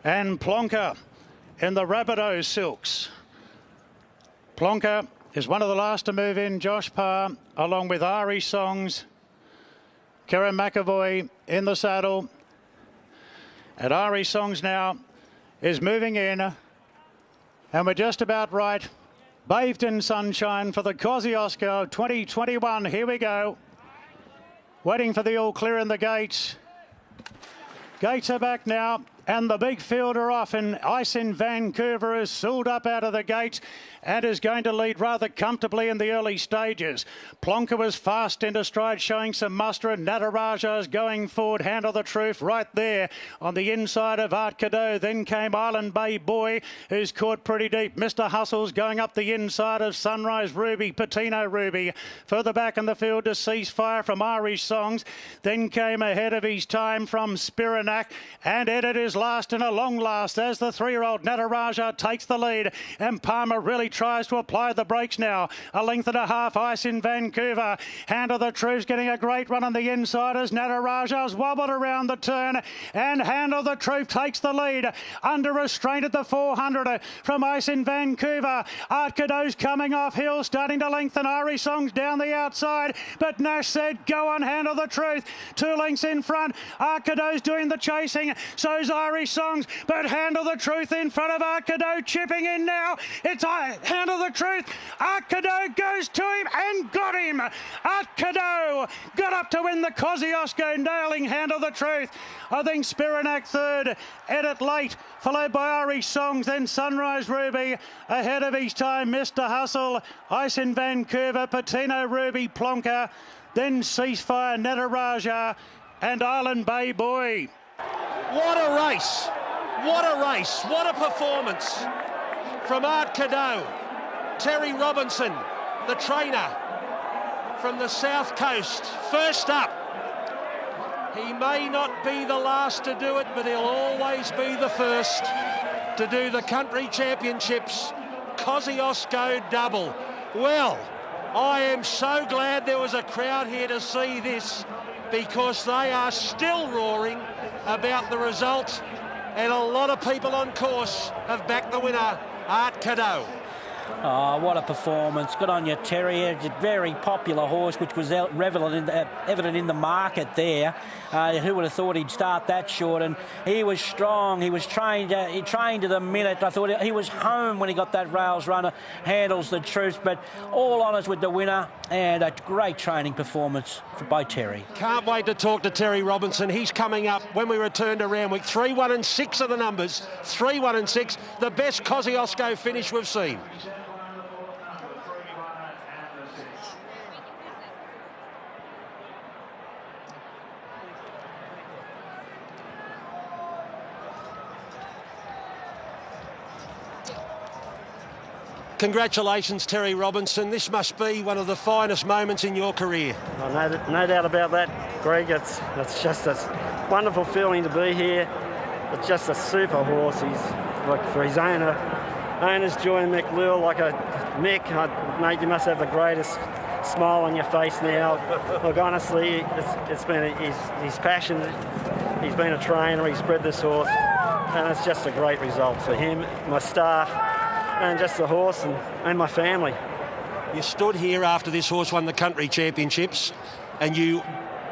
and Plonker in the Rabbitoh silks. Plonker is one of the last to move in. Josh Parr, along with Ari Songs, Karen McAvoy in the saddle. And Ari Songs now is moving in. And we're just about right. Bathed in sunshine for the Kosciusko 2021. Here we go. Waiting for the all clear in the gates. Gates are back now. And the big fielder off, and Ice in Vancouver is sooled up out of the gates and is going to lead rather comfortably in the early stages. Plonker was fast into stride, showing some muster, and Nataraja is going forward. Handle the Truth right there on the inside of Art Cadeau. Then came Island Bay Boy, who's caught pretty deep. Mr. Hustle's going up the inside of Sunrise Ruby, Patino Ruby. Further back in the field to Ceasefire from Irish Songs. Then came ahead of his time from Spiranak, and Edit is last in a long last as the 3-year-old Nataraja takes the lead, and Palmer really tries to apply the brakes now. A length and a half. Ice in Vancouver. Handle the Truth's getting a great run on the inside as Nataraja's wobbled around the turn, and Handle the Truth takes the lead under restraint at the 400 from Ice in Vancouver. Art Cadeau's coming off hill, starting to lengthen. Irish Songs down the outside, but Nash said go on, Handle the Truth. 2 lengths in front. Art Cadeau's doing the chasing, so's Irish Songs, but Handle the Truth in front of Art Cadeau, chipping in now. It's Handle the Truth. Art Cadeau goes to him and got him. Art Cadeau got up to win the Kosciusko, nailing Handle the Truth. I think Spiranak third, Edit late, followed by Irish Songs, then Sunrise Ruby. Ahead of his time, Mr. Hustle, Ice in Vancouver, Patino Ruby, Plonker, then Ceasefire, Nataraja, and Island Bay Boy. What a race, what a race, what a performance from Art Cadeau. Terry Robinson, the trainer from the South Coast, first up. He may not be the last to do it, but he'll always be the first to do the Country Championships Kosciusko double. Well, I am so glad there was a crowd here to see this, because they are still roaring about the result, and a lot of people on course have backed the winner, Art Cadeau. Oh, what a performance. Good on you, Terry. A very popular horse, which was evident in the market there. Who would have thought he'd start that short? And he was strong. He was trained. He trained to the minute. I thought he was home when he got that rails runner. Handles the Truth. But all honours with the winner, and a great training performance by Terry. Can't wait to talk to Terry Robinson. He's coming up when we return to round week. 3, 1 and 6 are the numbers. 3, 1 and 6. The best Kosciusko finish we've seen. Congratulations, Terry Robinson. This must be one of the finest moments in your career. Oh, no doubt about that, Greg. It's just a wonderful feeling to be here. It's just a super horse. He's like, for his owner's joy, Mick Lille, like a Mick, mate, you must have the greatest smile on your face now. Look, honestly, it's been his passion. He's been a trainer. He's bred this horse, and it's just a great result for him, my staff, and just the horse and my family. You stood here after this horse won the Country Championships, and you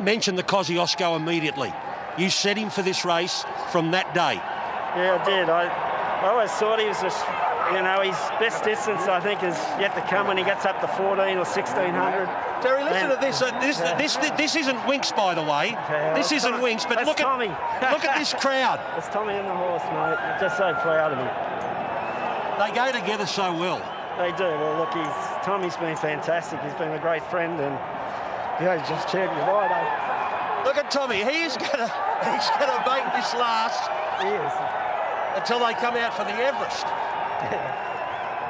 mentioned the Kosciusko immediately. You set him for this race from that day. Yeah, I did. I always thought he was just, you know, his best distance, I think, is yet to come when he gets up to 14 or 1600. Terry, listen to this. This isn't Winks, by the way. Yeah, this isn't Winks, but look Tommy. Look at this crowd. It's Tommy and the horse, mate. I'm just so proud of him. They go together so well. They do. Well, look, Tommy's been fantastic. He's been a great friend, and he's just champion right. Look at Tommy. He's gonna make this last. He is. Until they come out for the Everest.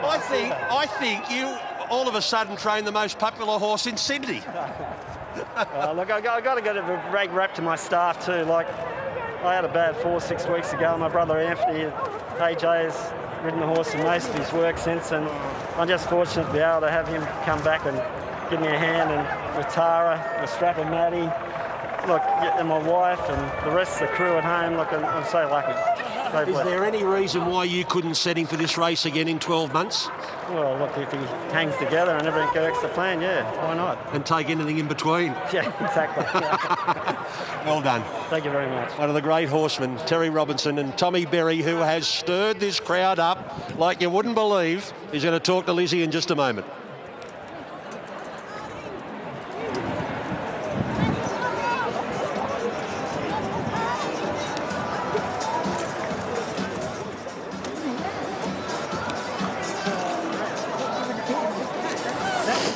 I think you all of a sudden train the most popular horse in Sydney. Look, I got to get a rag rap to my staff too. Like, I had a bad 4-6 weeks ago. My brother Anthony, AJ, has ridden the horse in most of his work since, and I'm just fortunate to be able to have him come back and give me a hand, and with Tara, with Strap and Maddie, look, and my wife and the rest of the crew at home. Look, I'm so lucky. Is there any reason why you couldn't set him for this race again in 12 months? Well, look, if he hangs together and everything works to plan, yeah, why not? And take anything in between? Yeah, exactly. Well done. Thank you very much. One of the great horsemen, Terry Robinson, and Tommy Berry, who has stirred this crowd up like you wouldn't believe, is going to talk to Lizzie in just a moment.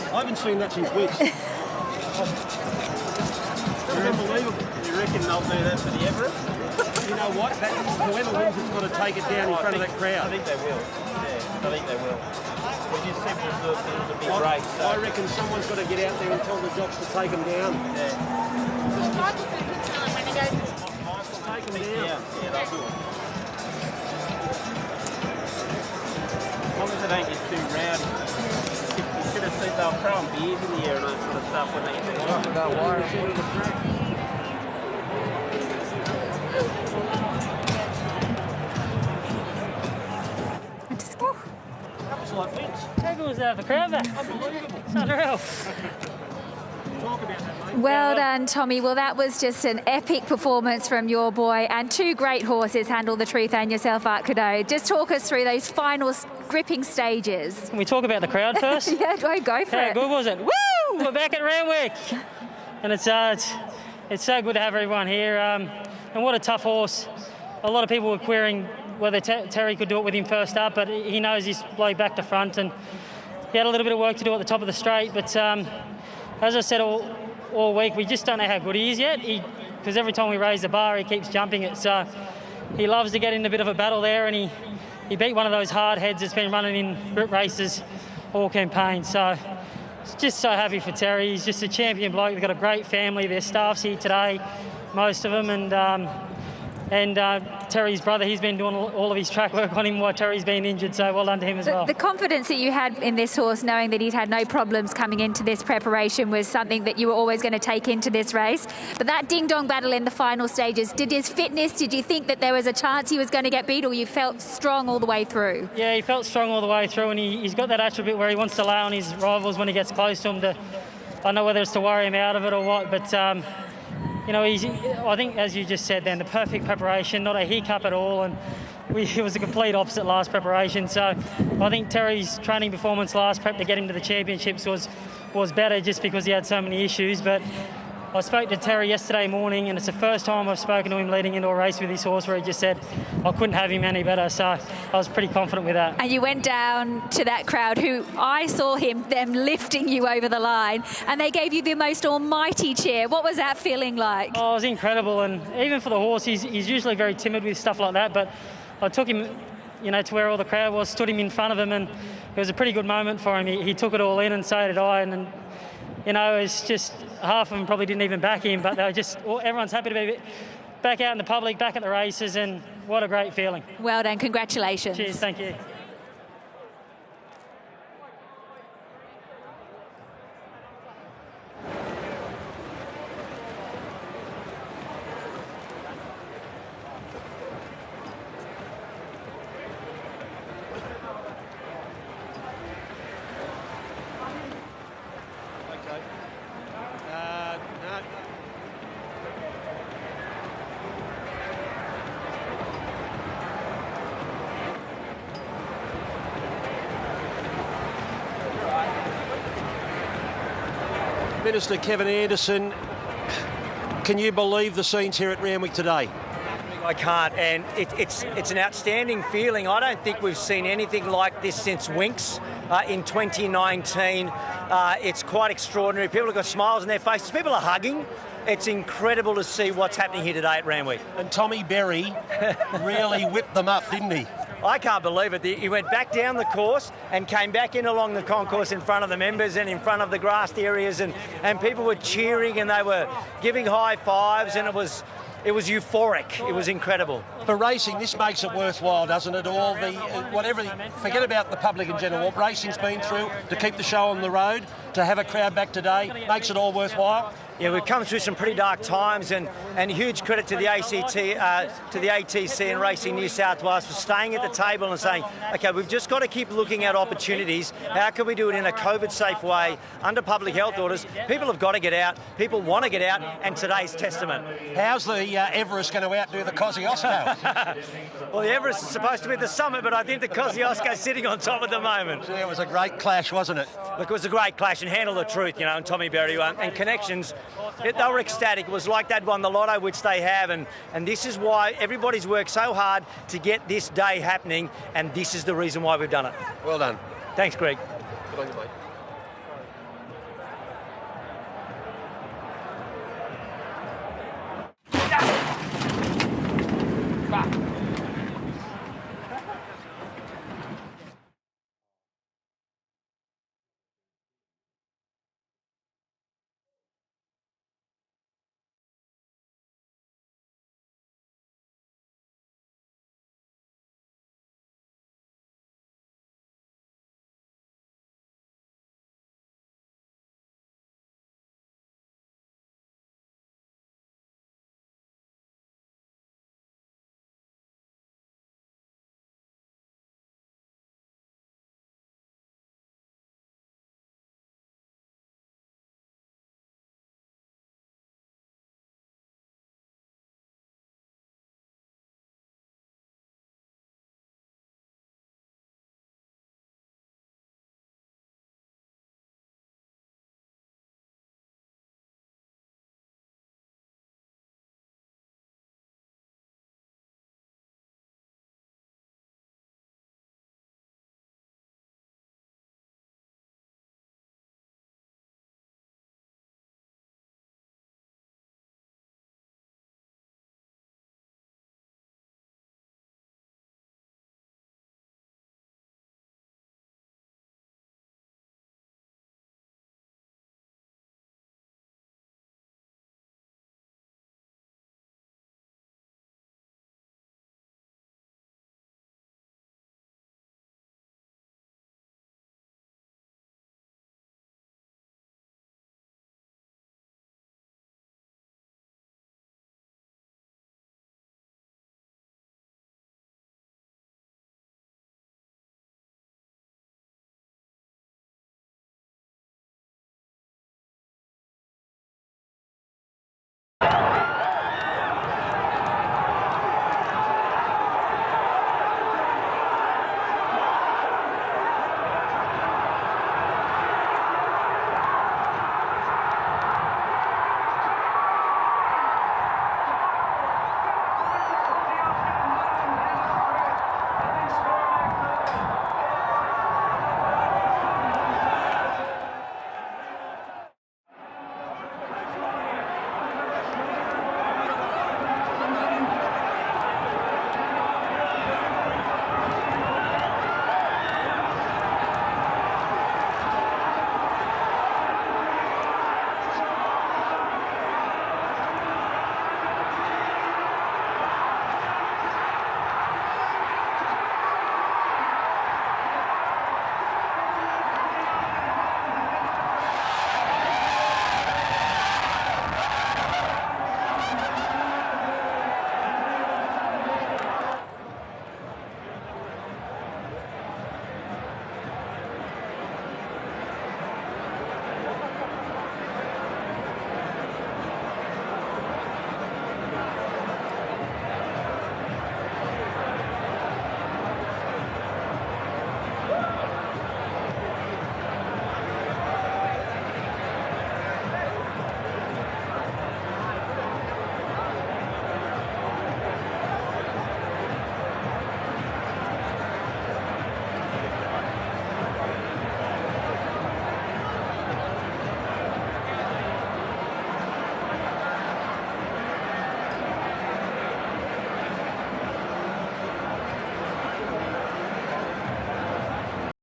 I haven't seen that since weeks. That's unbelievable. You reckon they'll do that for the Everest? You know what? Whoever wins has got to take it down in front of that crowd. I think they will. Yeah, I think they will. We just simply thought it was a big race. So. I reckon someone's got to get out there and tell the jocks to take them down. Yeah. Take them down. Yeah, they'll do it. As long as they don't get too rowdy. You should have seen they'll throw beers in the air and that sort of stuff when they get to How good was that? The crowd back? Unbelievable. It's unreal. Talk about that, mate. Well done, Tommy. Well, that was just an epic performance from your boy, and two great horses, Handle the Truth and yourself, Art Cadeau. Just talk us through those final gripping stages. Can we talk about the crowd first? Yeah, go for it. How good was it? Woo! We're back at Randwick. And it's so good to have everyone here. And what a tough horse. A lot of people were querying whether Terry could do it with him first up, but he knows he's blow back to front, and he had a little bit of work to do at the top of the straight. But as I said all week, we just don't know how good he is yet, because every time we raise the bar, he keeps jumping it. So he loves to get in a bit of a battle there, and he beat one of those hard heads that's been running in group races all campaign. So just so happy for Terry. He's just a champion bloke. They've got a great family. Their staff's here today, most of them, and Terry's brother, he's been doing all of his track work on him while Terry's been injured, so well done to him as well. The confidence that you had in this horse, knowing that he'd had no problems coming into this preparation, was something that you were always going to take into this race. But that ding-dong battle in the final stages, did you think that there was a chance he was going to get beat, or you felt strong all the way through? Yeah, he felt strong all the way through, and he's got that attribute where he wants to lay on his rivals when he gets close to him. I don't know whether it's to worry him out of it or what, but I think, as you just said then, the perfect preparation, not a hiccup at all, and it was a complete opposite last preparation. So I think Terry's training performance last prep to get him to the championships was better just because he had so many issues. But I spoke to Terry yesterday morning, and it's the first time I've spoken to him leading into a race with his horse where he just said, I couldn't have him any better. So I was pretty confident with that. And you went down to that crowd who I saw them lifting you over the line, and they gave you the most almighty cheer. What was that feeling like? Oh, it was incredible. And even for the horse, he's usually very timid with stuff like that. But I took him, to where all the crowd was, stood him in front of him, and it was a pretty good moment for him. He took it all in, and so did I. And it's just half of them probably didn't even back him, but they were just, everyone's happy to be back out in the public, back at the races, and what a great feeling. Well done, congratulations. Cheers, thank you. Minister Kevin Anderson, can you believe the scenes here at Randwick today? I can't, and it's an outstanding feeling. I don't think we've seen anything like this since Winx in 2019. It's quite extraordinary. People have got smiles on their faces. People are hugging. It's incredible to see what's happening here today at Randwick. And Tommy Berry really whipped them up, didn't he? I can't believe it. He went back down the course and came back in along the concourse in front of the members and in front of the grassed areas, and people were cheering and they were giving high fives, and it was euphoric. It was incredible. For racing, this makes it worthwhile, doesn't it? All the forget about the public in general. What racing's been through to keep the show on the road, to have a crowd back today, makes it all worthwhile. Yeah, we've come through some pretty dark times, and huge credit to the ATC and Racing New South Wales for staying at the table and saying, okay, we've just got to keep looking at opportunities. How can we do it in a COVID-safe way under public health orders? People have got to get out. People want to get out, and today's testament. How's the Everest going to outdo the Kosciusko? Well, the Everest is supposed to be the summit, but I think the Kosciusko's sitting on top at the moment. Yeah, it was a great clash, wasn't it? Look, it was a great clash, and Handle the Truth, you know, and Tommy Berry and Connections. They were ecstatic. It was like they'd won the lotto, which they have, and this is why everybody's worked so hard to get this day happening, and this is the reason why we've done it. Well done. Thanks, Greg. Good on you, mate.